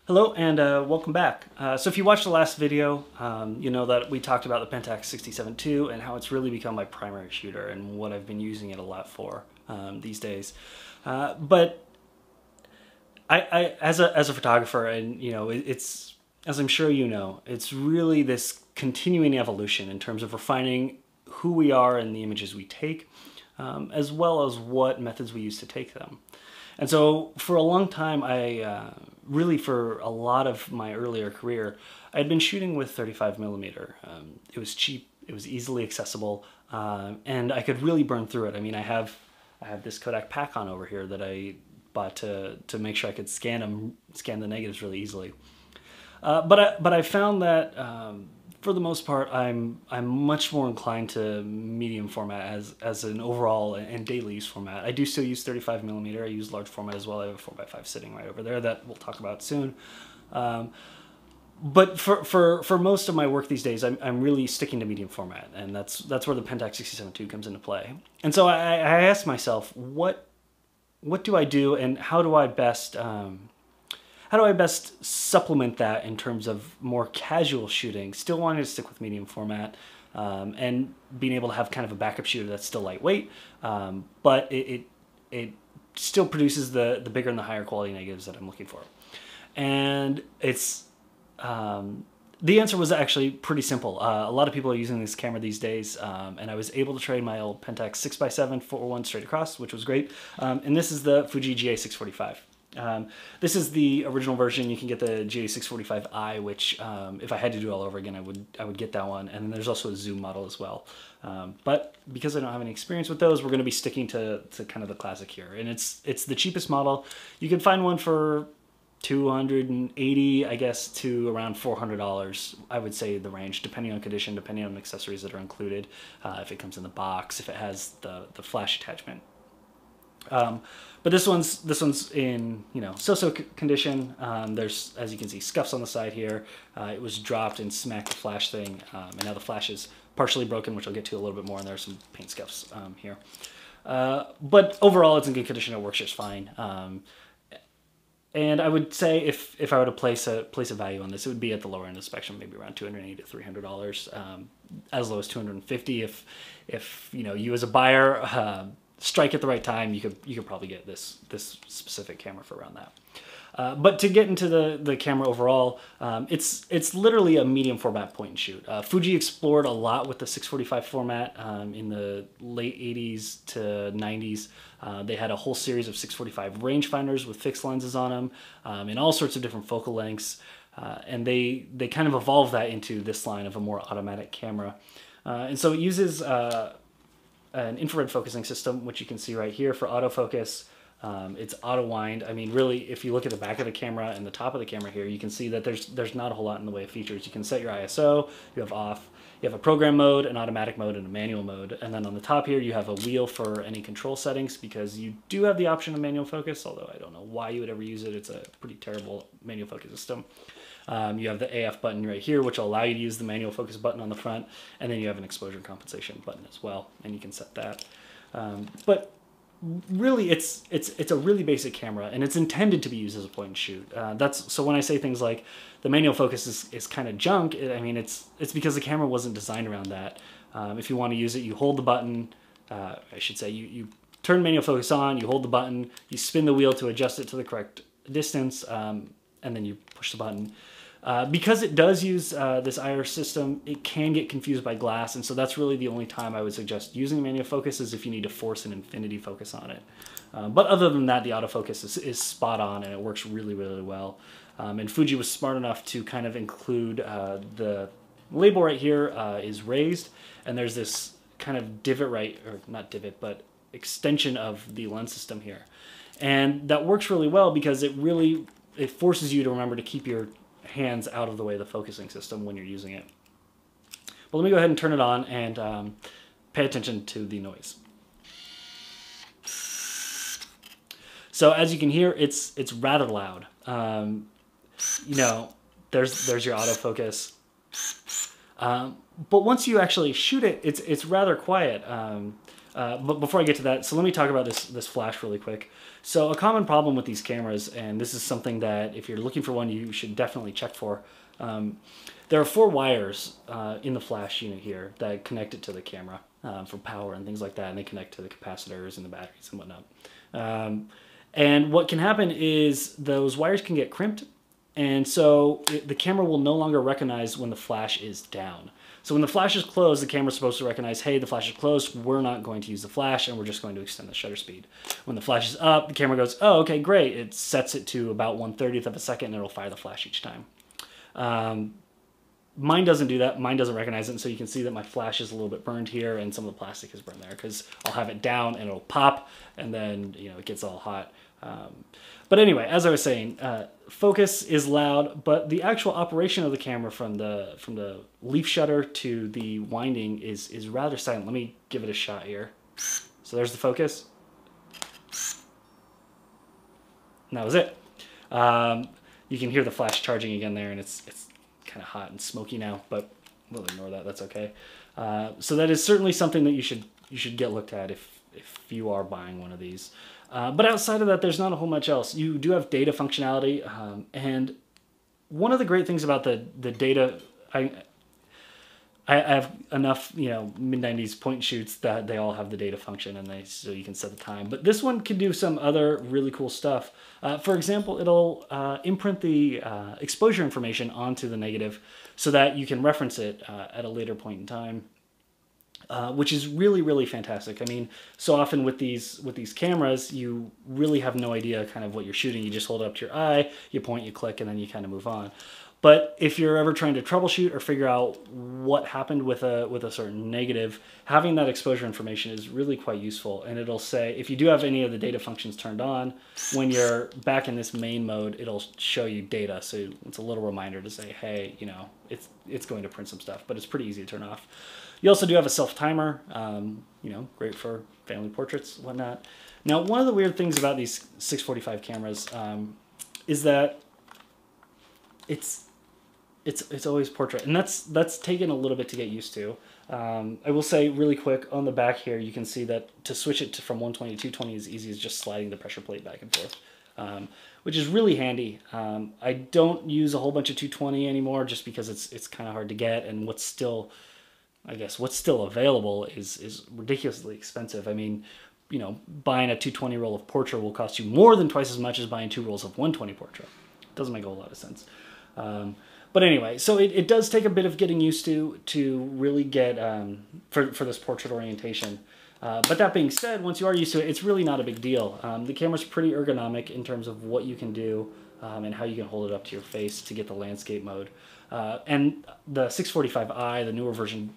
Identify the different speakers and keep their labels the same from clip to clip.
Speaker 1: Hello and welcome back. So if you watched the last video, you know that we talked about the Pentax 67 and how it's really become my primary shooter and what I've been using it a lot for these days. But I as a photographer, and you know, it's, as I'm sure you know, it's really this continuing evolution in terms of refining who we are and the images we take, as well as what methods we use to take them. And so for a long time, really for a lot of my earlier career, I'd been shooting with 35mm. It was cheap, it was easily accessible, and I could really burn through it. I mean, I have this Kodak Pack-On over here that I bought to make sure I could scan the negatives really easily. But I found that for the most part, I'm much more inclined to medium format as an overall and daily use format. I do still use 35mm. I use large format as well. I have a 4x5 sitting right over there that we'll talk about soon. But for most of my work these days, I'm really sticking to medium format, and that's where the Pentax 67 comes into play. And so I asked myself, what do I do, and how do I best supplement that in terms of more casual shooting, still wanting to stick with medium format, and being able to have kind of a backup shooter that's still lightweight, but it still produces the bigger and the higher quality negatives that I'm looking for. And it's the answer was actually pretty simple. A lot of people are using this camera these days, and I was able to trade my old Pentax 6x7 4:1 straight across, which was great. And this is the Fuji GA645. This is the original version. You can get the GA645i, which if I had to do it all over again, I would get that one. And then there's also a zoom model as well. But because I don't have any experience with those, we're going to be sticking to kind of the classic here. And it's the cheapest model. You can find one for $280, I guess, to around $400. I would say the range, depending on condition, depending on accessories that are included, if it comes in the box, if it has the flash attachment. But this one's in, you know, so-so condition. There's, as you can see, scuffs on the side here. It was dropped and smacked the flash thing, and now the flash is partially broken, which I'll get to a little bit more, and there's some paint scuffs here. But overall, it's in good condition. It works just fine. And I would say if I were to place a value on this, it would be at the lower end of the spectrum, maybe around $280 to $300, as low as $250. If you know, you as a buyer strike at the right time, you could probably get this specific camera for around that. But to get into the camera overall, it's literally a medium format point and shoot. Fuji explored a lot with the 645 format in the late 80s to 90s. They had a whole series of 645 rangefinders with fixed lenses on them in all sorts of different focal lengths, and they kind of evolved that into this line of a more automatic camera. And so it uses an infrared focusing system, which you can see right here for autofocus. It's auto wind. I mean, really, if you look at the back of the camera and the top of the camera here, you can see that there's not a whole lot in the way of features. You can set your ISO, you have off, you have a program mode, an automatic mode, and a manual mode. And then on the top here, you have a wheel for any control settings, because you do have the option of manual focus, although I don't know why you would ever use it. It's a pretty terrible manual focus system. You have the AF button right here, which will allow you to use the manual focus button on the front, and then you have an exposure compensation button as well, and you can set that. But really, it's a really basic camera, and it's intended to be used as a point and shoot. So when I say things like the manual focus is kind of junk, I mean it's because the camera wasn't designed around that. If you want to use it, you hold the button. I should say you turn manual focus on, you hold the button, you spin the wheel to adjust it to the correct distance, and then you push the button. Because it does use this IR system, it can get confused by glass, and so that's really the only time I would suggest using manual focus, is if you need to force an infinity focus on it. But other than that, the autofocus is spot on, and it works really, really well. And Fuji was smart enough to kind of include the label right here is raised, and there's this kind of divot or not divot, but extension of the lens system here. And that works really well because it forces you to remember to keep your hands out of the way of the focusing system when you're using it. But let me go ahead and turn it on and pay attention to the noise. So as you can hear, it's rather loud. You know, there's your autofocus. But once you actually shoot it, it's rather quiet. But before I get to that, so let me talk about this flash really quick. So a common problem with these cameras, and this is something that if you're looking for one, you should definitely check for. There are 4 wires in the flash unit here that connect it to the camera for power and things like that, and they connect to the capacitors and the batteries and whatnot. And what can happen is those wires can get crimped, and so the camera will no longer recognize when the flash is down. So when the flash is closed, the camera's supposed to recognize, hey, the flash is closed, we're not going to use the flash, and we're just going to extend the shutter speed. When the flash is up, the camera goes, oh, okay, great. It sets it to about 1/30th of a second, and it'll fire the flash each time. Mine doesn't do that. Mine doesn't recognize it, and so you can see that my flash is a little bit burned here, and some of the plastic is burned there, because I'll have it down, and it'll pop, and then it gets all hot. But anyway, as I was saying, focus is loud, but the actual operation of the camera from the leaf shutter to the winding is rather silent. Let me give it a shot here. So there's the focus. And that was it. You can hear the flash charging again there, and it's kind of hot and smoky now, but we'll ignore that. That's okay. So that is certainly something that you should get looked at if you are buying one of these. But outside of that, there's not a whole much else. You do have data functionality, and one of the great things about the data, I have enough mid-90s point and shoots that they all have the data function, and so you can set the time. But this one can do some other really cool stuff. For example, it'll imprint the exposure information onto the negative so that you can reference it at a later point in time. Which is really, really fantastic. I mean, so often with these cameras, you really have no idea kind of what you're shooting. You just hold it up to your eye, you point, you click, and then you kind of move on. But if you're ever trying to troubleshoot or figure out what happened with a certain negative, having that exposure information is really quite useful. And it'll say, if you do have any of the data functions turned on, when you're back in this main mode, it'll show you data. So it's a little reminder to say, hey, it's going to print some stuff, but it's pretty easy to turn off. You also do have a self-timer, great for family portraits, whatnot. Now, one of the weird things about these 645 cameras is that it's always portrait, and that's taken a little bit to get used to. I will say really quick, on the back here, you can see that to switch it from 120 to 220 is easy as just sliding the pressure plate back and forth, which is really handy. I don't use a whole bunch of 220 anymore just because it's kind of hard to get, and what's still available is ridiculously expensive. I mean, buying a 220 roll of portrait will cost you more than twice as much as buying 2 rolls of 120 portrait. It doesn't make a whole lot of sense. But anyway, so it does take a bit of getting used to really get for this portrait orientation. But that being said, once you are used to it, it's really not a big deal. The camera's pretty ergonomic in terms of what you can do and how you can hold it up to your face to get the landscape mode. And the 645i, the newer version,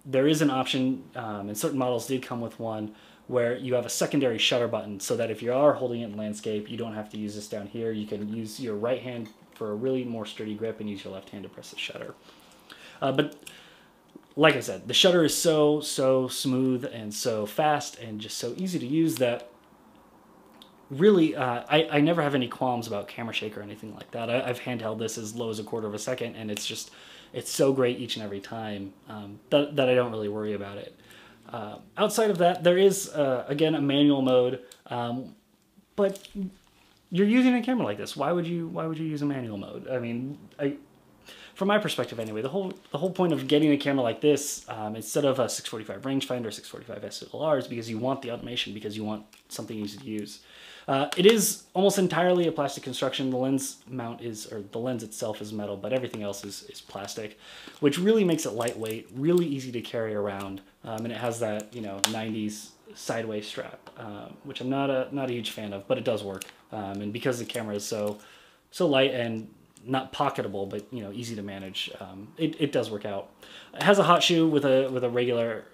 Speaker 1: there is an option, and certain models did come with one, where you have a secondary shutter button so that if you are holding it in landscape, you don't have to use this down here. You can use your right hand for a really more sturdy grip and use your left hand to press the shutter. But like I said, the shutter is so smooth and so fast and just so easy to use that really I never have any qualms about camera shake or anything like that. I've handheld this as low as 1/4 of a second, and it's so great each and every time that I don't really worry about it. Outside of that, there is, again, a manual mode, but you're using a camera like this. Why would you use a manual mode? I mean, from my perspective anyway, the whole point of getting a camera like this, instead of a 645 rangefinder or 645 SLR, is because you want the automation, because you want something easy to use. It is almost entirely a plastic construction. The lens mount the lens itself is metal, but everything else is plastic, which really makes it lightweight, really easy to carry around, and it has that 90s sideways strap, which I'm not a huge fan of, but it does work. And because the camera is so light and not pocketable, but easy to manage, it does work out. It has a hot shoe with a regular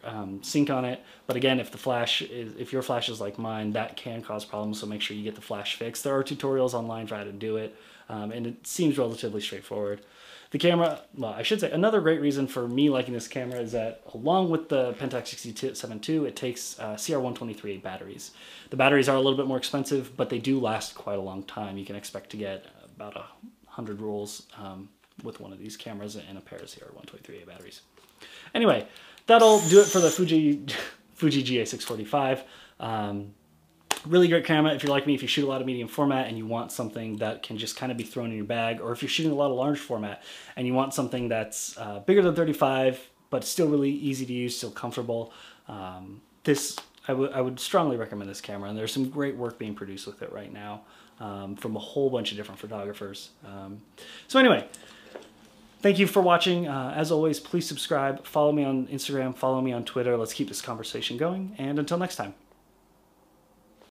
Speaker 1: sync on it, but again, if your flash is like mine, that can cause problems. So make sure you get the flash fixed. There are tutorials online for how to do it, and it seems relatively straightforward. The camera, well, I should say, another great reason for me liking this camera is that along with the Pentax 67 II, it takes CR123A batteries. The batteries are a little bit more expensive, but they do last quite a long time. You can expect to get about 100 rolls with one of these cameras and a pair of CR123A batteries. Anyway, that'll do it for the Fuji Fuji GA645. Really great camera if you're like me, if you shoot a lot of medium format and you want something that can just kind of be thrown in your bag, or if you're shooting a lot of large format and you want something that's bigger than 35, but still really easy to use, still comfortable. I would strongly recommend this camera, and there's some great work being produced with it right now from a whole bunch of different photographers. So anyway, thank you for watching. As always, please subscribe, follow me on Instagram, follow me on Twitter. Let's keep this conversation going, and until next time.